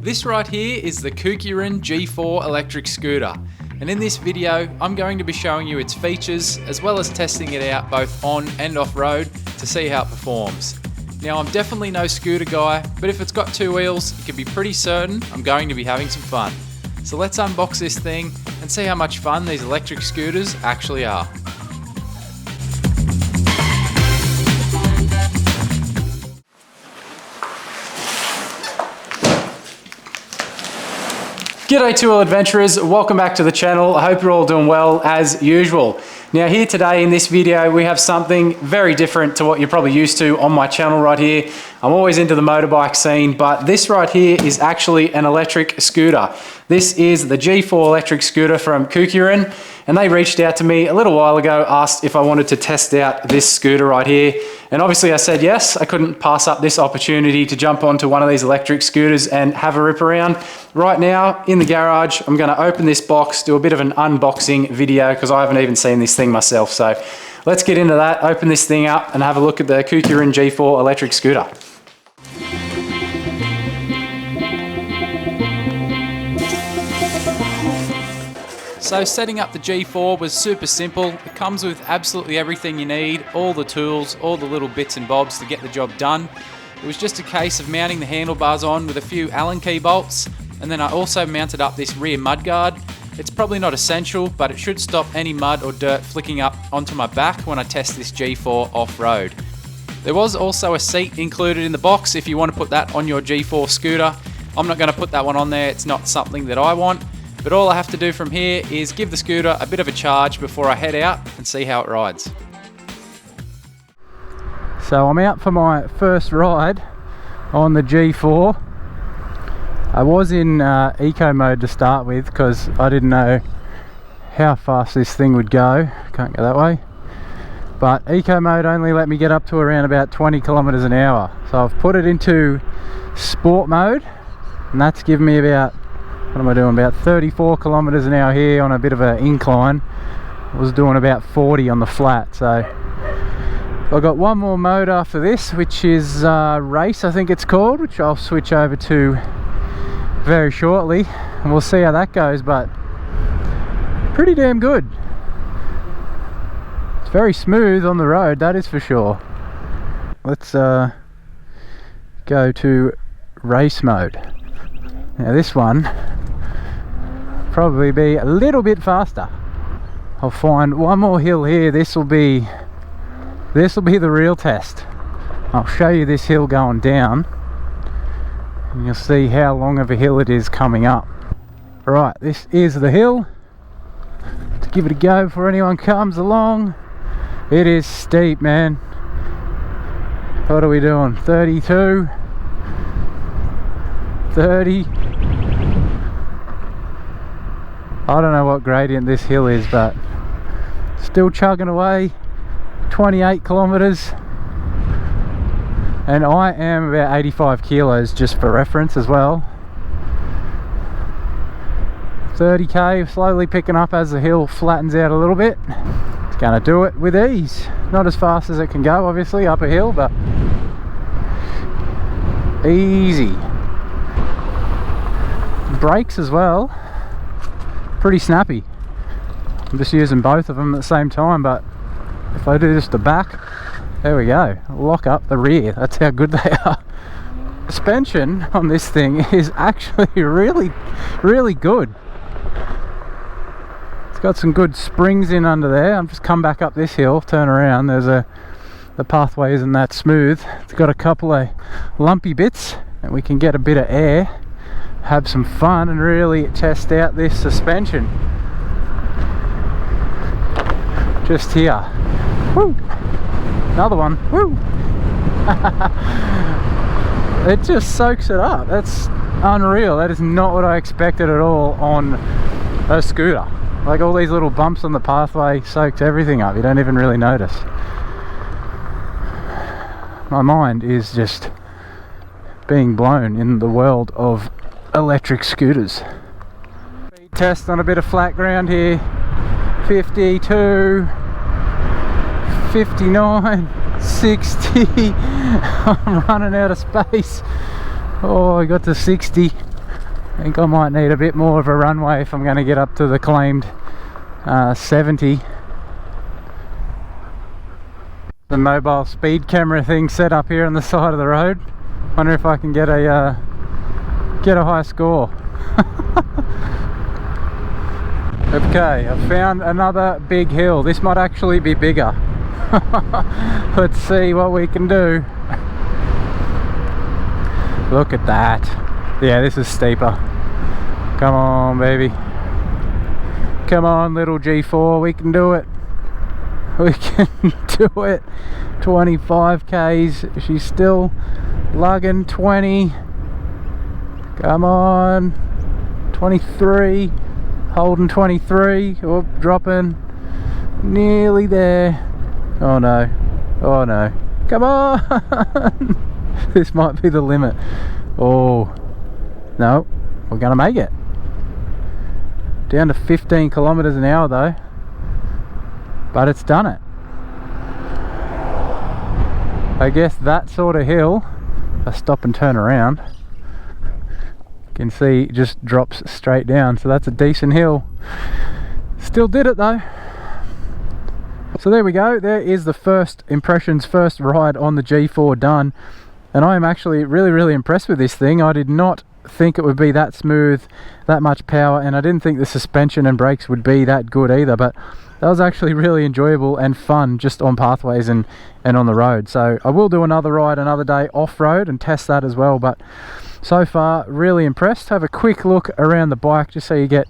This right here is the Kukurin G4 electric scooter, and in this video I'm going to be showing you its features as well as testing it out both on and off road to see how it performs. Now I'm definitely no scooter guy, but if it's got two wheels you can be pretty certain I'm going to be having some fun. So let's unbox this thing and see how much fun these electric scooters actually are. G'day to all adventurers, welcome back to the channel. I hope you're all doing well as usual. Now here today in this video we have something very different to what you're probably used to on my channel right here. I'm always into the motorbike scene, but this right here is actually an electric scooter. This is the G4 electric scooter from Kukurin, and they reached out to me a little while ago, asked if I wanted to test out this scooter right here. And obviously I said yes. I couldn't pass up this opportunity to jump onto one of these electric scooters and have a rip around. Right now in the garage, I'm going to open this box, do a bit of an unboxing video because I haven't even seen this thing myself. So let's get into that, open this thing up and have a look at the Kukurin G4 electric scooter. So setting up the G4 was super simple. It comes with absolutely everything you need, all the tools, all the little bits and bobs to get the job done. It was just a case of mounting the handlebars on with a few Allen key bolts, and then I also mounted up this rear mudguard. It's probably not essential, but it should stop any mud or dirt flicking up onto my back when I test this G4 off-road. There was also a seat included in the box if you want to put that on your G4 scooter. I'm not going to put that one on there, it's not something that I want. But all I have to do from here is give the scooter a bit of a charge before I head out and see how it rides. So I'm out for my first ride on the G4. I was in eco mode to start with because I didn't know how fast this thing would go. Can't go that way. But eco mode only let me get up to around about 20 kilometers an hour. So I've put it into sport mode, and that's given me about, what am I doing, about 34 kilometers an hour here on a bit of an incline. I was doing about 40 on the flat. So I've got one more mode after this, which is race, I think it's called, which I'll switch over to very shortly, and we'll see how that goes. But pretty damn good. It's very smooth on the road, that is for sure. Let's go to race mode. Now this one probably be a little bit faster. I'll find one more hill here. This will be the real test. I'll show you this hill going down and you'll see how long of a hill it is coming up. Right, this is the hill. To give it a go before anyone comes along. It is steep, man. What are we doing? 32, 30. I don't know what gradient this hill is, but still chugging away. 28 kilometers, and I am about 85 kilos just for reference as well. 30k, slowly picking up as the hill flattens out a little bit. It's gonna do it with ease. Not as fast as it can go, obviously, up a hill, but easy. Brakes as well, pretty snappy. I'm just using both of them at the same time, but if I do just the back, there we go, lock up the rear. That's how good they are. Suspension on this thing is actually really good. It's got some good springs in under there. I've just come back up this hill, turn around, the pathway isn't that smooth. It's got a couple of lumpy bits, and we can get a bit of air, have some fun and really test out this suspension. Just here. Woo! Another one. Woo! It just soaks it up. That's unreal. That is not what I expected at all on a scooter. Like, all these little bumps on the pathway soaked everything up. You don't even really notice. My mind is just being blown in the world of electric scooters. Speed test on a bit of flat ground here. 52, 59, 60. I'm running out of space. Oh, I got to 60. I think I might need a bit more of a runway if I'm going to get up to the claimed 70. The mobile speed camera thing set up here on the side of the road. Wonder if I can get a high score. Okay, I've found another big hill. This might actually be bigger. Let's see what we can do. Look at that. Yeah, this is steeper. Come on, baby. Come on, little G4, we can do it. We can do it. 25 Ks. She's still lugging 20. Come on. 23. Holding 23. Oh, dropping. Nearly there. Oh no. Oh no. Come on. This might be the limit. Oh. No. We're going to make it. Down to 15 kilometers an hour though. But it's done it. I guess that sort of hill, if I stop and turn around, you can see it just drops straight down, so that's a decent hill. Still did it though. So there we go, there is the first impressions, first ride on the G4 done, and I am actually really impressed with this thing. I did not think it would be that smooth, that much power, and I didn't think the suspension and brakes would be that good either, but that was actually really enjoyable and fun just on pathways and on the road. So I will do another ride another day off-road and test that as well, but so far really impressed. Have a quick look around the bike just so you get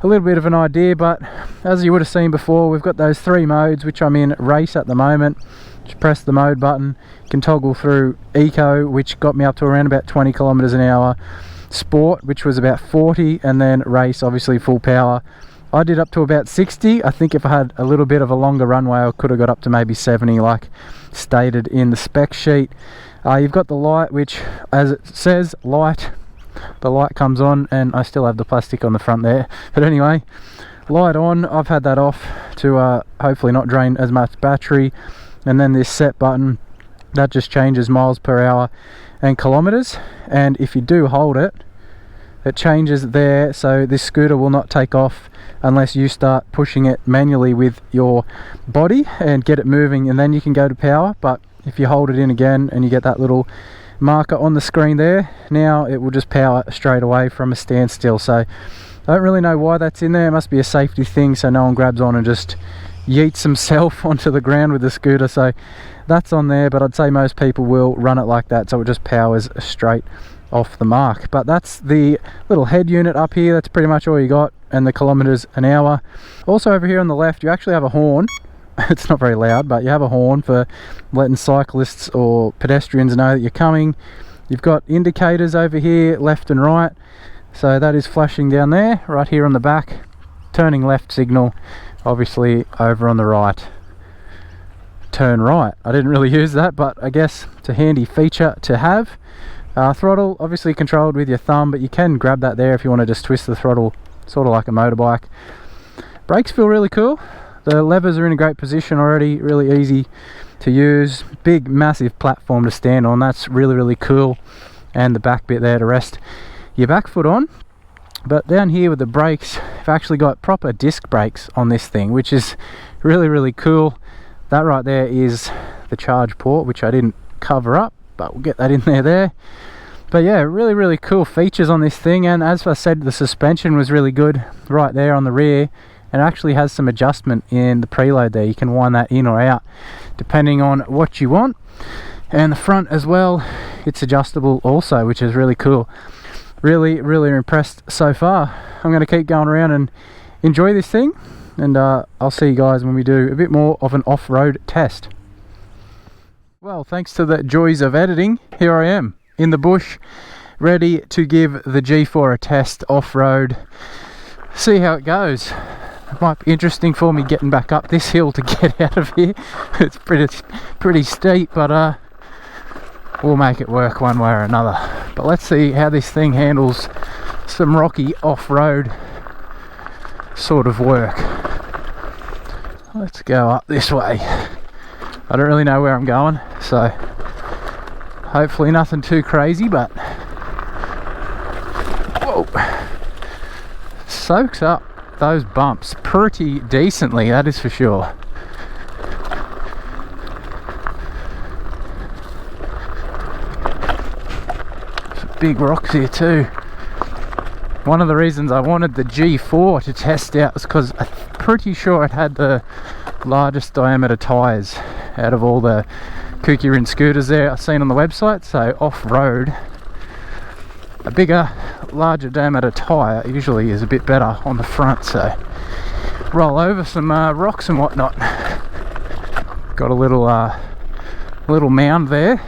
a little bit of an idea. But as you would have seen before, we've got those 3 modes, which I'm in race at the moment. Just press the mode button, you can toggle through eco, which got me up to around about 20 kilometers an hour, sport, which was about 40, and then race, obviously full power. I did up to about 60. I think if I had a little bit of a longer runway, I could have got up to maybe 70 like stated in the spec sheet. You've got the light, which as it says light, the light comes on, and I still have the plastic on the front there, but anyway, light on. I've had that off to hopefully not drain as much battery. And then this set button, that just changes miles per hour and kilometers, and if you do hold it, it changes there, so this scooter will not take off unless you start pushing it manually with your body and get it moving, and then you can go to power. But if you hold it in again and you get that little marker on the screen there, now it will just power straight away from a standstill. So I don't really know why that's in there. It must be a safety thing so no one grabs on and just yeets himself onto the ground with the scooter. So that's on there, but I'd say most people will run it like that, so it just powers straight off the mark. But that's the little head unit up here. That's pretty much all you got, and the kilometers an hour. Also over here on the left, you actually have a horn. It's not very loud, but you have a horn for letting cyclists or pedestrians know that you're coming. You've got indicators over here, left and right, so that is flashing down there. Right here on the back, turning left signal, obviously over on the right, turn right. I didn't really use that, but I guess it's a handy feature to have. Throttle obviously controlled with your thumb, but you can grab that there if you want to just twist the throttle, sort of like a motorbike. Brakes feel really cool. The levers are in a great position already, really easy to use. Big massive platform to stand on, that's really cool. And the back bit there to rest your back foot on. But down here with the brakes, I've actually got proper disc brakes on this thing, which is really cool. That right there is the charge port, which I didn't cover up, but we'll get that in there. But yeah, really cool features on this thing. And as I said, the suspension was really good right there on the rear, and it actually has some adjustment in the preload there. You can wind that in or out depending on what you want. And the front as well, it's adjustable also, which is really cool. Really impressed so far. I'm going to keep going around and enjoy this thing, and I'll see you guys when we do a bit more of an off-road test. Well, thanks to the joys of editing, here I am in the bush, ready to give the G4 a test off-road, see how it goes. It might be interesting for me getting back up this hill to get out of here. It's pretty steep, but we'll make it work one way or another. But let's see how this thing handles some rocky off-road sort of work. Let's go up this way. I don't really know where I'm going, so Whoa. Soaks up those bumps pretty decently, that is for sure. Some big rocks here too. One of the reasons I wanted the G4 to test out was because I'm pretty sure it had the largest diameter tyres out of all the KuKirin scooters there I've seen on the website. So off-road, a bigger, larger diameter tyre usually is a bit better on the front. So roll over some rocks and whatnot. Got a little mound there.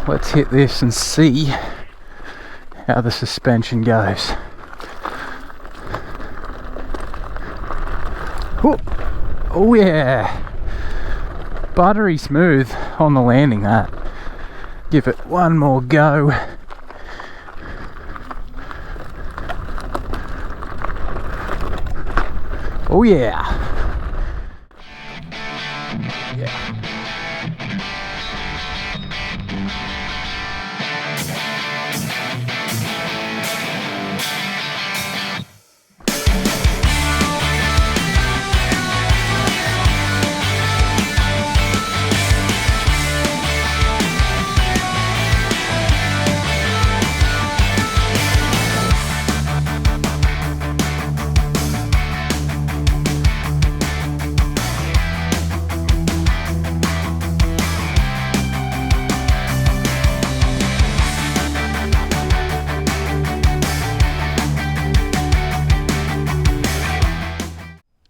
Let's hit this and see how the suspension goes. Whoop. Oh yeah, buttery smooth on the landing. That, give it one more go. Oh yeah. Yeah.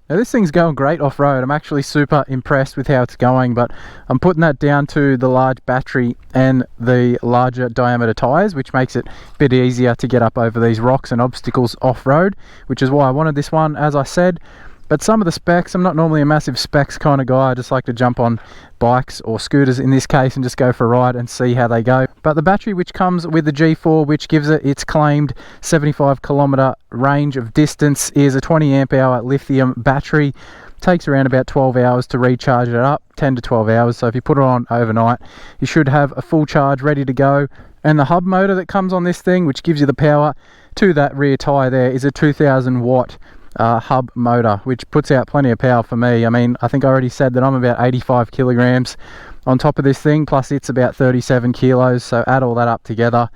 Now this thing's going great off-road. I'm actually super impressed with how it's going, but I'm putting that down to the large battery and the larger diameter tyres, which makes it a bit easier to get up over these rocks and obstacles off-road, which is why I wanted this one, as I said. But some of the specs, I'm not normally a massive specs kind of guy. I just like to jump on bikes or scooters in this case and just go for a ride and see how they go. But the battery which comes with the G4, which gives it its claimed 75 kilometer range of distance, is a 20 amp hour lithium battery. Takes around about 12 hours to recharge it up, 10 to 12 hours. So if you put it on overnight, you should have a full charge ready to go. And the hub motor that comes on this thing, which gives you the power to that rear tyre there, is a 2000 watt hub motor, which puts out plenty of power for me. I mean, I think I already said that I'm about 85 kilograms on top of this thing, plus it's about 37 kilos, so add all that up together,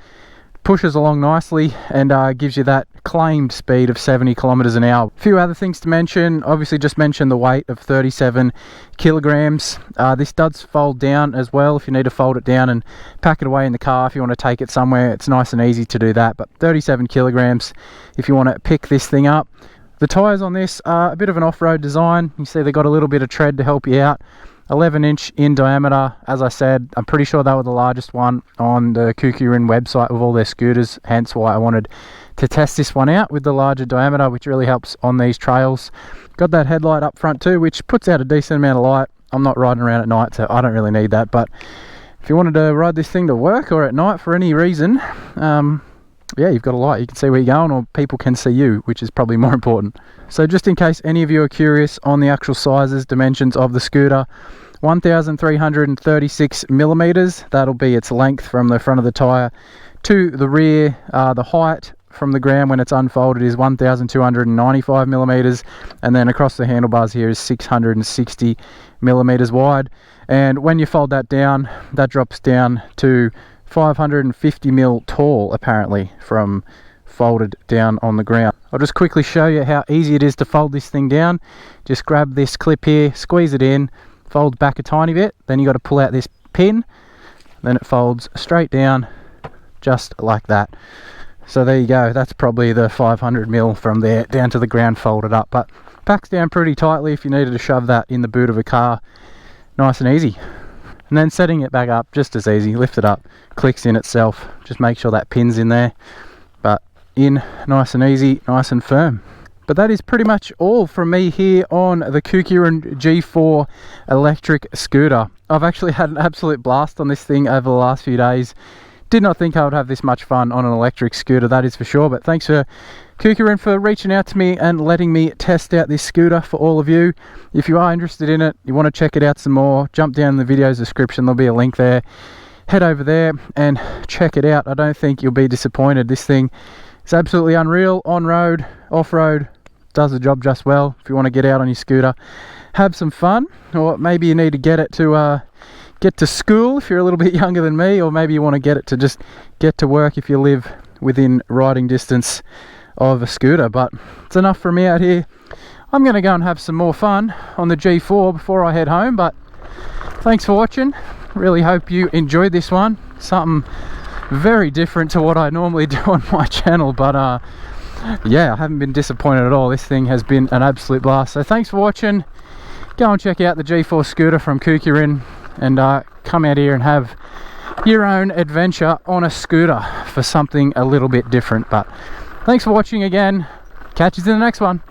pushes along nicely and gives you that claimed speed of 70 kilometers an hour. A few other things to mention, obviously just mention the weight of 37 kilograms. This does fold down as well if you need to fold it down and pack it away in the car. If you want to take it somewhere, it's nice and easy to do that, but 37 kilograms if you want to pick this thing up. The tyres on this are a bit of an off-road design. You see they got a little bit of tread to help you out. 11-inch in diameter. As I said, I'm pretty sure they were the largest one on the KuKirin website with all their scooters, hence why I wanted to test this one out with the larger diameter, which really helps on these trails. Got that headlight up front too, which puts out a decent amount of light. I'm not riding around at night, so I don't really need that, but if you wanted to ride this thing to work or at night for any reason, yeah, you've got a light. You can see where you're going, or people can see you, which is probably more important. So just in case any of you are curious on the actual sizes, dimensions of the scooter, 1,336 millimeters. That'll be its length from the front of the tire to the rear. The height from the ground when it's unfolded is 1,295 millimeters, and then across the handlebars here is 660 millimeters wide. And when you fold that down, that drops down to 550 mil tall, apparently, from folded down on the ground. I'll just quickly show you how easy it is to fold this thing down. Just grab this clip here, squeeze it in, folds back a tiny bit, then you got to pull out this pin, then it folds straight down just like that. So there you go, that's probably the 500 mil from there down to the ground folded up, but packs down pretty tightly if you needed to shove that in the boot of a car. Nice and easy. And then setting it back up, just as easy. Lift it up, clicks in itself. Just make sure that pin's in there. But in nice and easy, nice and firm. But that is pretty much all from me here on the KuKirin G4 electric scooter. I've actually had an absolute blast on this thing over the last few days. Did not think I would have this much fun on an electric scooter, that is for sure. But thanks for KuKirin for reaching out to me and letting me test out this scooter for all of you. If you are interested in it, you want to check it out some more, jump down in the video's description, there'll be a link there. Head over there and check it out. I don't think you'll be disappointed. This thing, It's absolutely unreal. On road, off road, does the job just well. If you want to get out on your scooter, have some fun, or maybe you need to get it to get to school if you're a little bit younger than me, or maybe you want to get it to just get to work if you live within riding distance of a scooter. But it's enough for me out here. I'm going to go and have some more fun on the G4 before I head home. But thanks for watching. Really hope you enjoyed this one. Something very different to what I normally do on my channel, but yeah, I haven't been disappointed at all. This thing has been an absolute blast. So thanks for watching. Go and check out the G4 scooter from KuKirin, and come out here and have your own adventure on a scooter for something a little bit different. But thanks for watching again. Catch you in the next one.